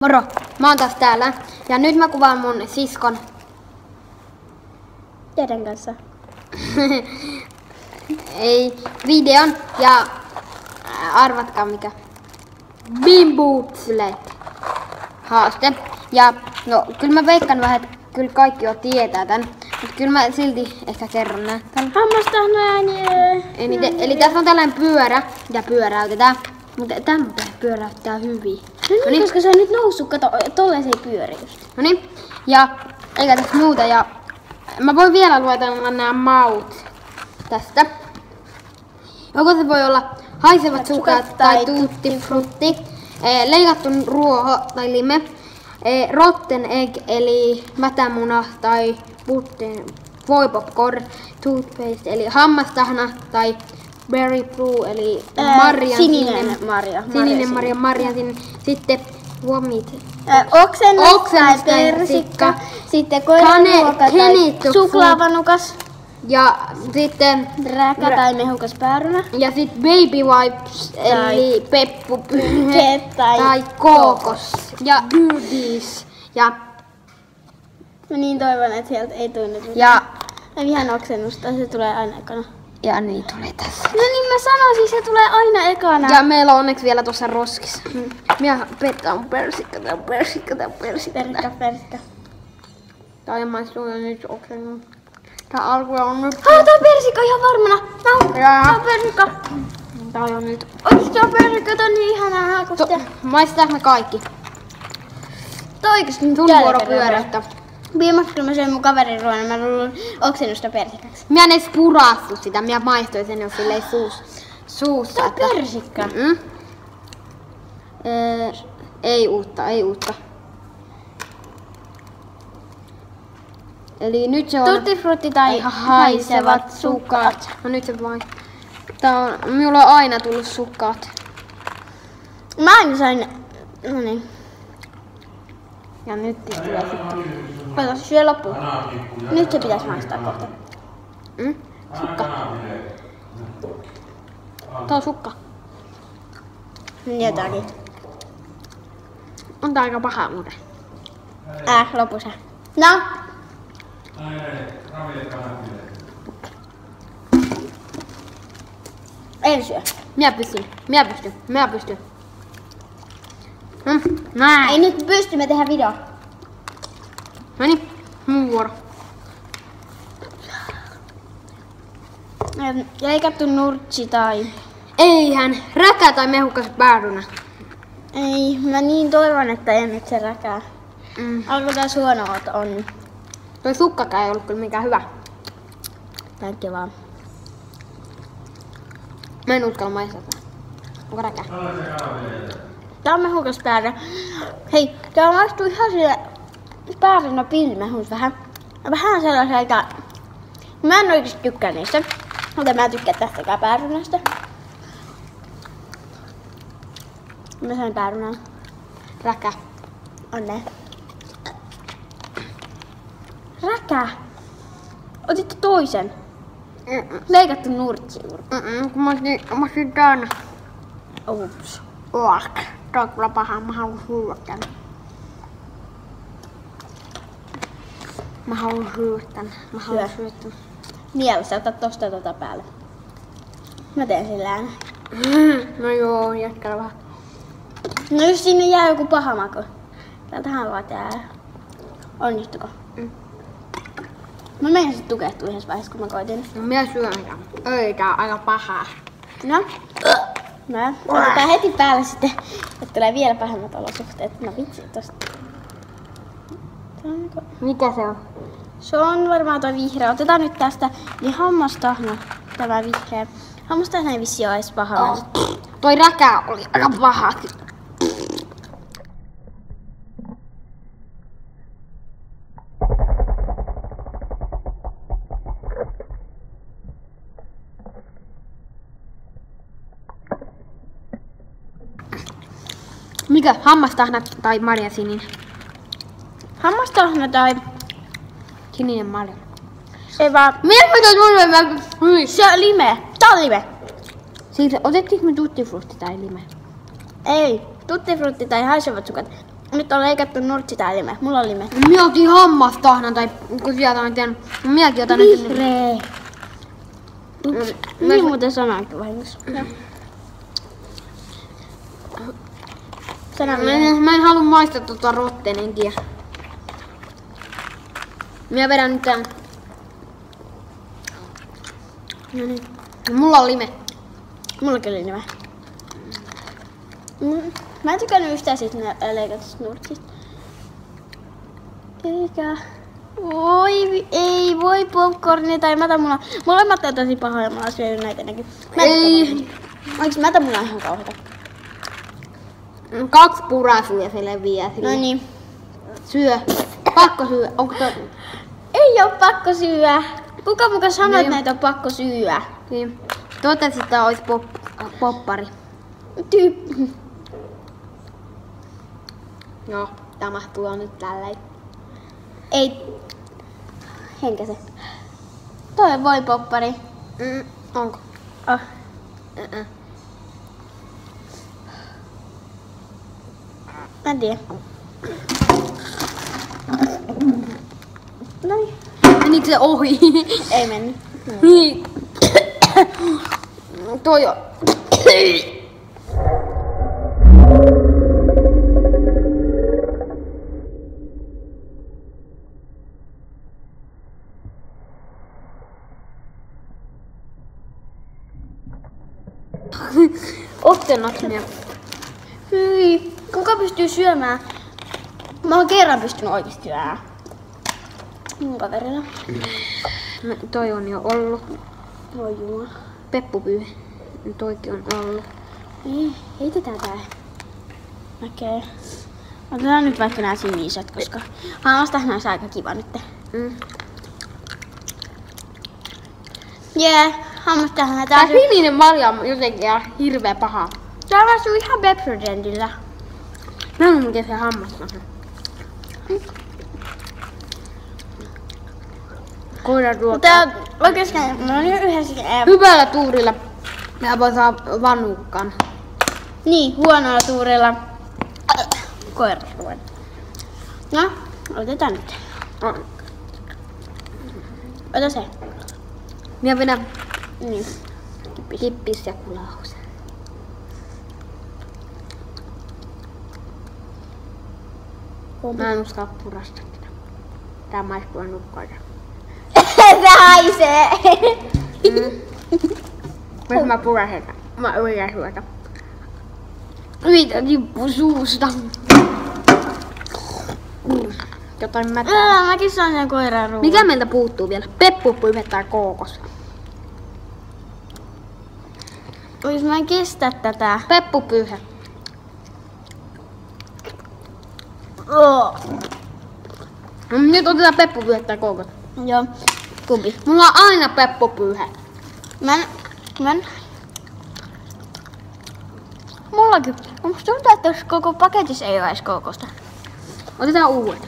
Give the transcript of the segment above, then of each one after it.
Moro, mä oon taas täällä ja nyt mä kuvaan mun siskon Kenen kanssa? ei videon ja arvatkaa mikä. Bimboopslet haaste. Ja no kyllä mä veikkaan vähän, että kyllä kaikki jo tietää tän, mutta kyllä mä silti ehkä kerron nää. Eli tässä on tällainen pyörä ja pyöräytetään. Mutta tämä pyöräyttää hyvin. No niin, koska se on nyt noussut, kato, tolleen se ei pyöri just. No niin, ja eikä tässä muuta. Ja mä voin vielä luetella nämä maut tästä. Joko se voi olla haisevat sukat tai tutti frutti, leikattu ruoho tai lime, rotten egg eli mätämuna tai voipopcorn, toothpaste eli hammastahna tai berry blue eli sininen marja. Sitten vomit. Oksennus tai persikka. Sitten koiraruoka tai suklaavanukas. Ja sitten räkä tai mehukas päärynä. Ja sitten baby wipes eli peppupyhe tai kookos. Ja goodies. Ja mä niin toivon, että sieltä ei tule nyt. Ja mä vihaan oksennusta, se tulee aina ekana. Ja niin tulee tässä. No niin mä sanoisin, se tulee aina ekana. Ja meillä on onneksi vielä tuossa roskissa. Minä pettään persikka. Tää on maistuu ja nyt oksennut. Tää alku on nyt. Tää on persikka ihan varmana. Tää on persikka. Tää on nyt. Ois tää persikka, tää on niin ihanaa haakusta. Maistetaanko me kaikki? Tää oikeesti Sun vuoro pyöräyttää. Viimeksi kun mä söin mun kaverin ruoan, mä luulen oksennusta persikaksi. Mä en edes purastu sitä, mä maistoin sen jo silleen suussa. Tää on persikka. Ei uutta. Eli nyt se on tutti frutti tai haisevat sukat. No nyt se vain. Minulla on aina tullut sukat. Mä aina sain. No niin. Ja nyt tulee sitten. Ota se syö loppuun. Nyt se pitäisi maistaa kohta. Sukka. Tää on sukka. Jotakin. On tää aika paha muuten. Lopussa. No. En syö. Minä pystyn. Näin. Ei nyt pysty, me tehdään video. Noniin, mun vuoro. Leikattu nurtsi tai... Eihän, räkä tai mehukas päärynä. Ei, mä niin toivon, että ei nyt se räkää. Alko tää huonoa on. Toi sukkakään ei ollut kyllä mikään hyvä. Kaikki vaan. Mä en uskalla maistaa tätä. Onko räkää? Tää on mehukas päärynä. Hei, tää maistuu ihan sille päärynä pillimehus vähän. Vähän sellaiselta. Mä en oikeesti tykkää niistä. Mutta mä tykkään tästäkään päärynästä. Mä sain päärynää. Räkä. Onne. Räkä. Otitte toisen. Leikattu nurtsi. Kun mä otin tän. Ups. Tää on kyllä paha, mä haluan syödä tän. Mä haluan syödä tän. Mielessä, ota tosta päälle. Mä teen sillä aina. No joo, jätkää vähän. No jos sinne jää joku paha maku. Täältähän vaan tää. Onnistuko? Mä meinasin tukehtua yhdessä vaiheessa, kun mä koitin. No minä syön tän. Ei, tää on aika paha. No. No, otetaan heti päälle sitten, että tulee vielä pahemmat olosuhteet. No vitsi tosta. Mikä se on? Se on varmaan toi vihreä. Otetaan nyt tästä niin hammastahna, tämä vihreä. Hammastahna ei vissi ole edes paha. Toi räkä oli aika paha. Mikä? Hammastahna tai marjasininen? Hammastahna tai sininen marja. Ei vaan. Se on lime. Tää on lime. Siitä otettiinko me tutti frutti tai lime? Ei. Tutti frutti tai haisevat sukat. Nyt on leikattu nurtsi tää lime. Mulla on lime. Minä otin hammastahnan tai kun sieltä on tiennyt. Minäkin otan nyt. Vihreä. Niin muuten sanoinkin vahingossa. Mä en halua maistaa tota rottenenkin. Minä vedän nyt tän. No niin. Mulla on lime. Mullakin oli lime. Mä en tykännyt yhtään siitä leikatusta nurtsista. Eikä. Ei voi popcornia tai mätämunaa. Molemmat on tosi pahoja, mä oon syönyt näitä ennenkin. Ei. Oikeesti mätämunaa ihan kauheeta. 2 purasuja se leviää sille. No niin. Syö. Pakko syö. Onko toi? Ei oo pakko syödä. Kuka muka sanoo, että Niin. näitä on pakko syödä? Niin. Toivottavasti tää ois poppari. No, tämä tuo nyt tälleen. Ei. Henkä se. Toi on voi poppari. Onko? Oh. Mä en tiedä. Noin. Menikö se ohi? Ei mennyt. Niin. Toi on. Ottennaksia. Hyi. Kuka pystyy syömään? Mä oon kerran pystynyt oikeesti syömään. Mun kaverilla. Toi on jo ollut. Voi jumala. Peppupyyhe. Toikin on ollut. Niin, heitetään tää. Okei. Otetaan nyt vaikka nää siniset, koska hammastahan olisi aika kiva nyt. Jee, hammastahan Tää tää sininen marja on jotenkin ihan hirveä paha. tää asuu ihan Pepsodentillä. Mä en oo miten se hammasta. Koira ruokaa. Mutta oikeastaan mä olin yhdessä. Hyvällä tuurilla mä voi saa vanukkaan. Niin, huonolla tuurilla. Koiraruoan. No, otetaan nyt. Ota se. Minä vedän Niin. kippis ja kulahuksen. Mä en uskalla purasta tätä. Tää maistuu nukkoida. Se haisee. Jos mä purasen, mä yritän syötä. Mitä tippuu suusta? Jotain mätää. Mäkin saan sen koiran ruoan. Mikä meiltä puuttuu vielä? Peppupyyhe tai kookos? Ois mä en kestä tätä. Peppupyyhe. Nyt otetaan peppupyyhe tai kookos. Joo. Kumpi? Mulla on aina peppupyyhe. Mullakin. Musta tuntuu, että jos koko paketissa ei ole edes kookosta. Otetaan uudet.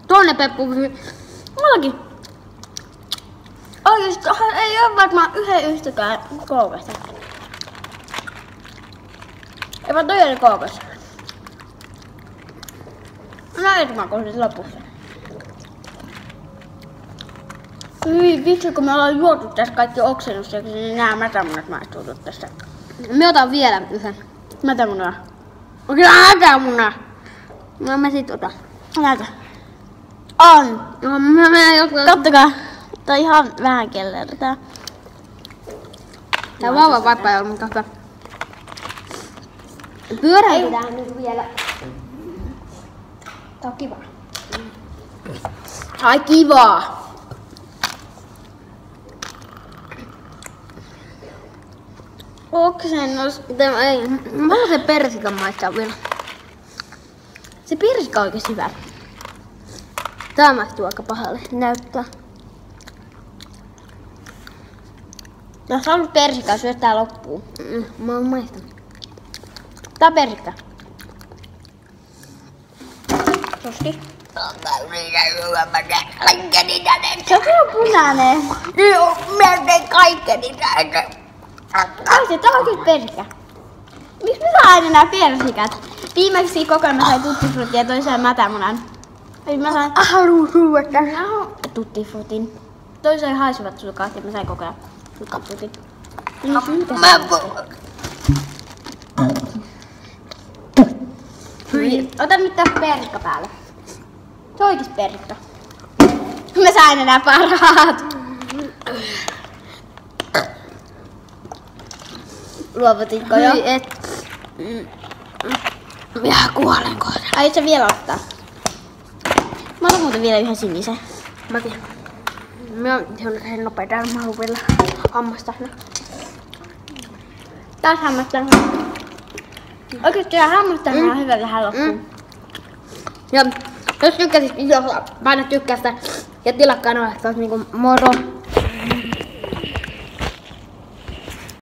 Toinen peppupyyhe. Mullakin. Oikeesti ei ole varmaan yhden yhtäkään kookosta. Ei vaan toi oli kookos. No ei mä kohdat lopussa. Hyi vitsi, kun me ollaan juotu tässä kaikki oksennuksia, niin nää mätämunat maistuu tässä. Me otan vielä yhden. Mätämunaa. Okei, mätämuna. No mä sit otan. Näytä. On. No, mä joku... Kattokaa. Tää on ihan vähän kellertää. Tää vauva vaippa ei ollut mun kahta. Pyöräytetään nyt vielä. Tää on kiva. Ai kivaa. Oksennus. Tämä ei. Mä haluan sen persikan maistaa vielä. Se pirsika on oikeesti hyvä. Tää maistuu aika pahalle. Näyttää. Jos on persikaa, syö tää loppuun. Mä oon maistanut. Tää on persikka. Toski. Se on kyllä punainen. Mä teen kaikkeni näin. Ai tää on kyllä perkä. Miksi me saa aina nää persikat? Viimeksi kokonaan mä sain tuttifrutin ja toiseen mätämunan. Eli mä sain tuttifrutin. Toiseen haisuvat sukat ja mä sain kokonaan tuttifrutin. Mä voin. Ota nyt tästä persikka päälle. Se on oikeesti persikka. Mä sain enää parhaat. Luovutinko jo? Minä kuolen kohta. Aiot sä vielä ottaa? Mä otan muuten vielä yhden sinisen. Mäkin. Mä oon ihan nopeeta, mä haluan vielä hammasta. Taas hammastan. Oikeesti tää hammastan on hyvä tähän loppuun. Ja jos tykkäsit videosta, paina tykkästä ja tilaa kanavaa, että oot niinku moro.